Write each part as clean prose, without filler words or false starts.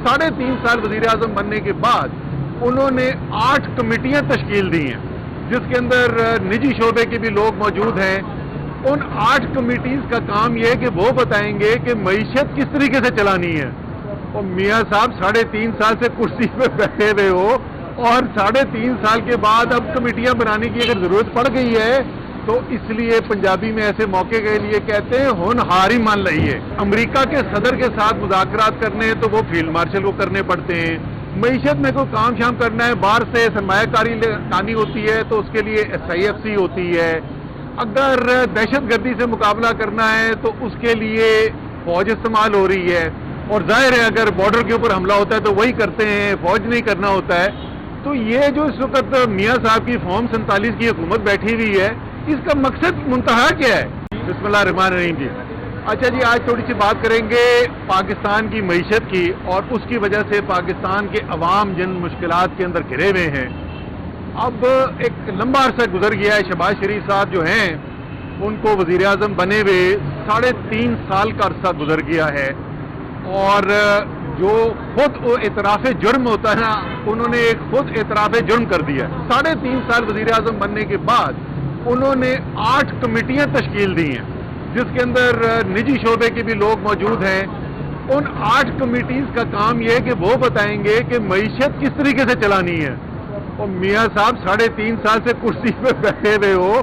3.5 साल वज़ीर आज़म बनने के बाद उन्होंने 8 कमेटियां तश्कील दी हैं, जिसके अंदर निजी शोबे के भी लोग मौजूद हैं। उन 8 कमेटीज़ का काम यह है कि वो बताएंगे कि मईशत किस तरीके से चलानी है। और मियाँ साहब 3.5 साल से कुर्सी पे बैठे हुए हो और 3.5 साल के बाद अब कमेटियां बनाने की अगर ज़रूरत पड़ गई है तो इसलिए पंजाबी में ऐसे मौके के लिए कहते हैं होनहार ही मान रही है। अमेरिका के सदर के साथ मुज़ाकरात करने हैं तो वो फील्ड मार्शल को करने पड़ते हैं। मईशत में कोई काम शाम करना है, बाहर से सरमायाकारी लानी होती है तो उसके लिए SIFC होती है। अगर दहशत गर्दी से मुकाबला करना है तो उसके लिए फौज इस्तेमाल हो रही है। और जाहिर है अगर बॉर्डर के ऊपर हमला होता है तो वही करते हैं, फौज नहीं करना होता है। तो ये जो इस वक्त मियाँ साहब की फॉर्म 47 की हुकूमत बैठी हुई है, इसका मकसद मुंतहा क्या है? बिस्मिल्लाहिर्रहमानिर्रहीम जी। अच्छा जी, आज थोड़ी सी बात करेंगे पाकिस्तान की मईशत की और उसकी वजह से पाकिस्तान के अवाम जिन मुश्किलात के अंदर घिरे हुए हैं। अब एक लंबा अरसा गुजर गया है। शहबाज शरीफ साहब जो हैं उनको वज़ीर आज़म बने हुए 3.5 साल का अरसा गुजर गया है और जो खुद एतराफ़ जुर्म होता है ना, उन्होंने एक खुद एतराफ़ जुर्म कर दिया। 3.5 साल वज़ीर आज़म बनने के बाद उन्होंने 8 कमेटियां तश्कील दी हैं, जिसके अंदर निजी शोबे के भी लोग मौजूद हैं। उन 8 कमेटीज़ का काम यह है कि वो बताएंगे कि मईशत किस तरीके से चलानी है। और मियाँ साहब 3.5 साल से कुर्सी पे बैठे हुए हो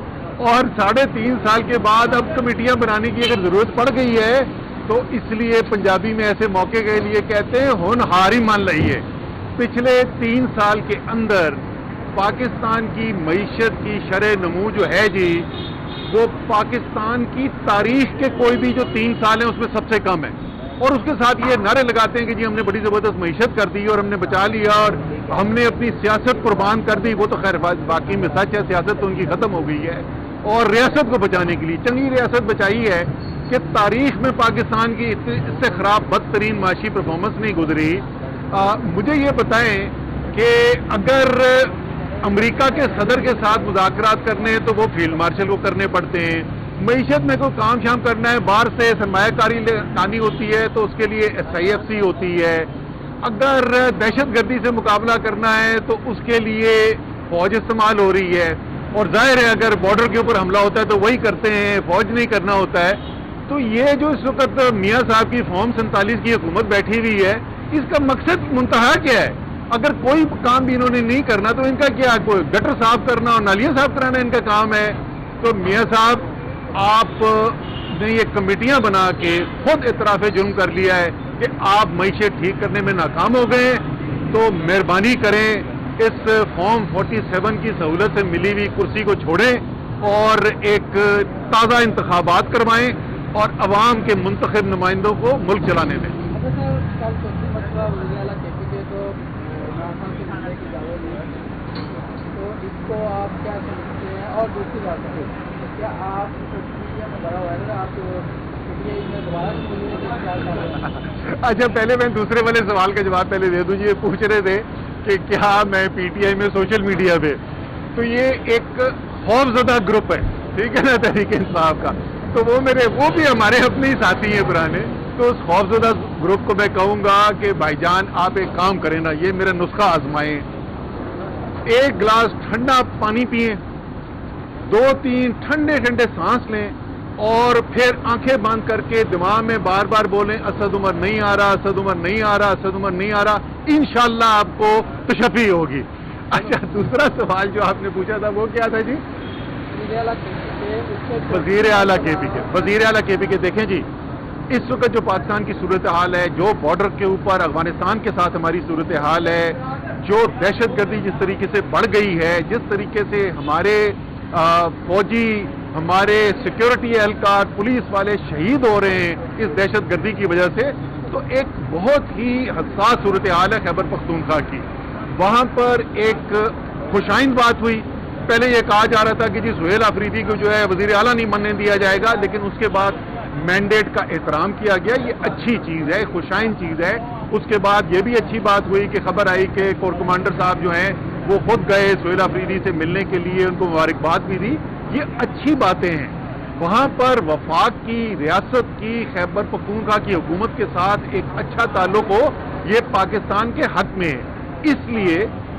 और 3.5 साल के बाद अब कमेटियां बनाने की अगर ज़रूरत पड़ गई है तो इसलिए पंजाबी में ऐसे मौके के लिए कहते हैं होनहार ही मान रही है। पिछले 3 साल के अंदर पाकिस्तान की मईशत की शरह नमू जो है जी, वो पाकिस्तान की तारीख के कोई भी जो 3 साल हैं उसमें सबसे कम है। और उसके साथ ये नारे लगाते हैं कि जी हमने बड़ी ज़बरदस्त मईशत कर दी और हमने बचा लिया और हमने अपनी सियासत कुर्बान कर दी। वो तो खैर वाकई में सच है, सियासत तो उनकी ख़त्म हो गई है। और रियासत को बचाने के लिए चंगी रियासत बचाई है कि तारीख में पाकिस्तान की इससे ख़राब बदतरीन माशी परफॉर्मेंस नहीं गुजरी। मुझे ये बताएं कि अगर अमेरिका के सदर के साथ मुज़ाकरात करने हैं तो वो फील्ड मार्शल को करने पड़ते हैं। मईशत में कोई काम शाम करना है, बाहर से सरमायाकारी लानी होती है तो उसके लिए SIFC होती है। अगर दहशत गर्दी से मुकाबला करना है तो उसके लिए फौज इस्तेमाल हो रही है। और जाहिर है अगर बॉर्डर के ऊपर हमला होता है तो वही करते हैं, फौज नहीं करना होता है। तो ये जो इस वक्त मियाँ साहब की फॉर्म 47 की हुकूमत बैठी हुई है, इसका मकसद मुंतहा क्या है? अगर कोई काम भी इन्होंने नहीं करना तो इनका क्या, कोई गटर साफ करना और नालियाँ साफ कराना इनका काम है? तो मियाँ साहब आपने ये कमेटियां बना के खुद इतराफ़ जुर्म कर लिया है कि आप मईशत ठीक करने में नाकाम हो गए। तो मेहरबानी करें इस फॉर्म 47 की सहूलत से मिली हुई कुर्सी को छोड़ें और एक ताज़ा इंतखाबात करवाएं और अवाम के मुंतखब नुमाइंदों को मुल्क चलाने दें। तो इसको आप क्या समझते हैं? और दूसरी बात है, क्या आप बड़ा हुआ है आप अच्छा, पहले मैं दूसरे वाले सवाल का जवाब पहले दे दूं। ये पूछ रहे थे कि क्या मैं PTI में सोशल मीडिया पे, तो ये एक खौफजदा ग्रुप है, ठीक है ना, तहरीक इंसाफ का। तो वो भी हमारे अपने ही साथी हैं पुराने। तो उस खौफजदा ग्रुप को मैं कहूँगा कि भाईजान आप एक काम करें ना, ये मेरा नुस्खा आजमाएं। 1 गिलास ठंडा पानी पिए, 2-3 ठंडे ठंडे सांस लें और फिर आंखें बंद करके दिमाग में बार बार बोलें असद उमर नहीं आ रहा, असद उमर नहीं आ रहा, असद उमर नहीं आ रहा। इंशाअल्लाह आपको तशफ़ी होगी। अच्छा, दूसरा सवाल जो आपने पूछा था वो क्या था जी? वज़ीर आला KPK। देखें जी, इस वक्त जो पाकिस्तान की सूरत हाल है, जो बॉर्डर के ऊपर अफगानिस्तान के साथ हमारी सूरत हाल है, जो दहशत गर्दी जिस तरीके से बढ़ गई है, जिस तरीके से हमारे फौजी, हमारे सिक्योरिटी एहलकार, पुलिस वाले शहीद हो रहे हैं इस दहशत गर्दी की वजह से, तो एक बहुत ही हसास सूरत हाल है खैबर पख्तूनख्वा की। वहाँ पर एक खुशाइंद बात हुई। पहले ये कहा जा रहा था कि जी सुहेल अफरीदी को जो है वज़ीर आला नहीं बनने दिया जाएगा, लेकिन उसके बाद मैंडेट का एहतराम किया गया। ये अच्छी चीज़ है, खुशाइन चीज़ है। उसके बाद ये भी अच्छी बात हुई कि खबर आई कि कोर कमांडर साहब जो हैं वो खुद गए सुहेल अफरीदी से मिलने के लिए, उनको मुबारकबाद भी दी। ये अच्छी बातें हैं। वहाँ पर वफाक की, रियासत की, खैबर पख्तूनख्वा की हुकूमत के साथ एक अच्छा ताल्लुक हो, یہ پاکستان کے حق میں ہے. اس لیے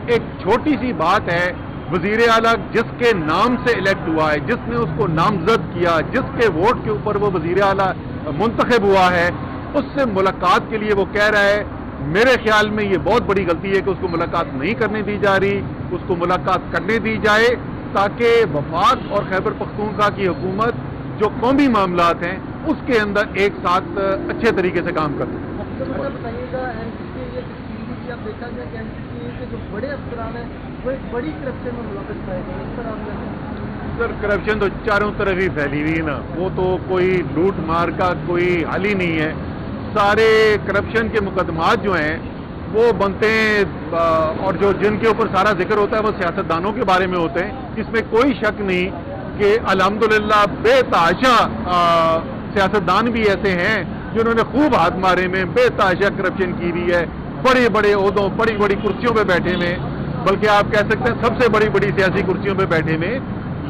ایک چھوٹی سی بات ہے، وزیر اعلیٰ جس کے نام سے الیکٹ ہوا ہے، جس نے اس کو نامزد کیا، جس کے ووٹ کے اوپر وہ وزیر اعلیٰ منتخب ہوا ہے، اس سے ملاقات کے لیے وہ کہہ رہا ہے. میرے خیال میں یہ بہت بڑی غلطی ہے کہ اس کو ملاقات نہیں کرنے دی جا رہی. اس کو ملاقات کرنے دی جائے تاکہ وفاق اور خیبر پختونخوا کی حکومت جو قومی معاملات ہیں اس کے اندر ایک ساتھ اچھے طریقے سے کام کر سکے. بتائیے گا این سی کے یہ تشکیل اب دیکھا جائے کہ این سی کے جو بڑے افسران ہیں وہ ایک بڑی کرپشن میں ملوث پائے گئے. اس پر آپ سر کرپشن تو چاروں طرف ہی پھیلی ہوئی ہے نا، وہ تو کوئی لوٹ مار کا کوئی حل ہی نہیں ہے. سارے کرپشن کے مقدمات جو ہیں وہ بنتے ہیں اور جن کے اوپر سارا ذکر ہوتا ہے وہ سیاستدانوں کے بارے میں ہوتے ہیں. اس میں کوئی شک نہیں کہ الحمدللہ بے تحاشا سیاستدان بھی ایسے ہیں جنہوں نے خوب ہاتھ مارے میں بے تحاشا کرپشن کی ہوئی ہے، بڑے بڑے عہدوں بڑی بڑی کرسیوں پہ بیٹھے میں، بلکہ آپ کہہ سکتے ہیں سب سے بڑی بڑی سیاسی کرسیوں پہ بیٹھے میں.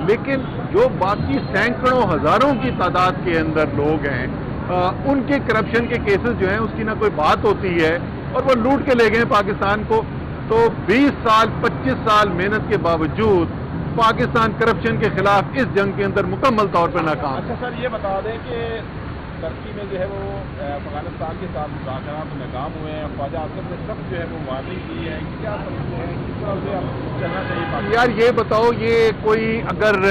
لیکن جو باقی سینکڑوں ہزاروں کی تعداد کے اندر لوگ ہیں ان کے کرپشن کے کیسز جو ہیں اس کی نہ کوئی بات ہوتی ہے اور وہ لوٹ کے لے گئے پاکستان کو. تو 20 سال 25 سال محنت کے باوجود پاکستان کرپشن کے خلاف اس جنگ کے اندر مکمل طور پر ناکام. اچھا سر، یہ بتا دیں کہ ترکی میں جو ہے وہ افغانستان کے ساتھ مذاکرات ناکام ہوئے ہیں. خواجہ آصف نے سب جو ہے وہ وارننگ کی ہے، کیا سمجھتے ہیں کس طرح سے اب چلنا چاہیے؟ یار یہ بتاؤ، یہ کوئی اگر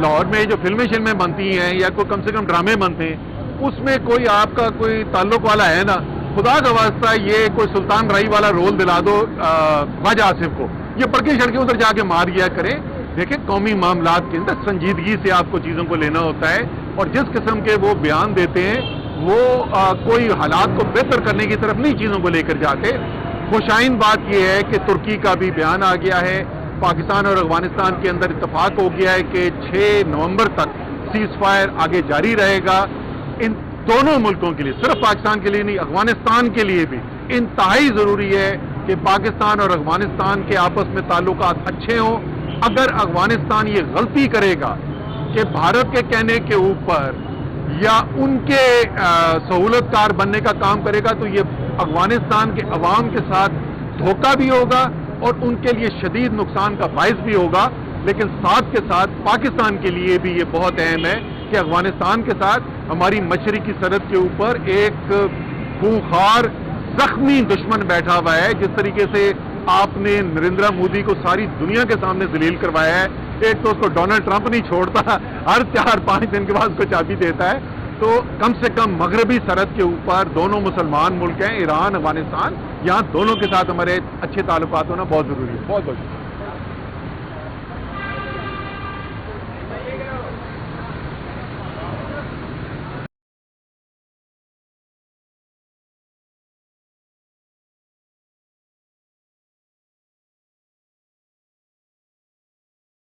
لاہور میں جو فلمیں بنتی ہیں یا کوئی کم سے کم ڈرامے بنتے ہیں اس میں کوئی آپ کا کوئی تعلق والا ہے نا، خدا کا واسطہ یہ کوئی سلطان رائی والا رول دلا دو خواجہ آصف کو، یہ پڑھ کے چھڑ کے ادھر جا کے مار گیا کریں. دیکھیں قومی معاملات کے اندر سنجیدگی سے آپ کو چیزوں کو لینا ہوتا ہے اور جس قسم کے وہ بیان دیتے ہیں وہ کوئی حالات کو بہتر کرنے کی طرف نہیں چیزوں کو لے کر جاتے. خوشائن بات یہ ہے کہ ترکی کا بھی بیان آ گیا ہے، پاکستان اور افغانستان کے اندر اتفاق ہو گیا ہے کہ 6 نومبر تک سیز فائر آگے جاری رہے گا. ان دونوں ملکوں کے لیے، صرف پاکستان کے لیے نہیں افغانستان کے لیے بھی انتہائی ضروری ہے کہ پاکستان اور افغانستان کے آپس میں تعلقات اچھے ہوں. اگر افغانستان یہ غلطی کرے گا کہ بھارت کے کہنے کے اوپر یا ان کے سہولت کار بننے کا کام کرے گا تو یہ افغانستان کے عوام کے ساتھ دھوکہ بھی ہوگا اور ان کے لیے شدید نقصان کا باعث بھی ہوگا. لیکن ساتھ کے ساتھ پاکستان کے لیے بھی یہ بہت اہم ہے کہ افغانستان کے ساتھ ہماری مشرقی سرحد کے اوپر ایک خونخوار زخمی دشمن بیٹھا ہوا ہے. جس طریقے سے آپ نے نریندر مودی کو ساری دنیا کے سامنے ذلیل کروایا ہے، ایک تو اس کو ڈونلڈ ٹرمپ نہیں چھوڑتا، ہر 4-5 دن کے بعد اس کو چابی دیتا ہے. تو کم سے کم مغربی سرحد کے اوپر دونوں مسلمان ملک ہیں، ایران افغانستان، یہاں دونوں کے ساتھ ہمارے اچھے تعلقات ہونا بہت ضروری ہے. بہت بہت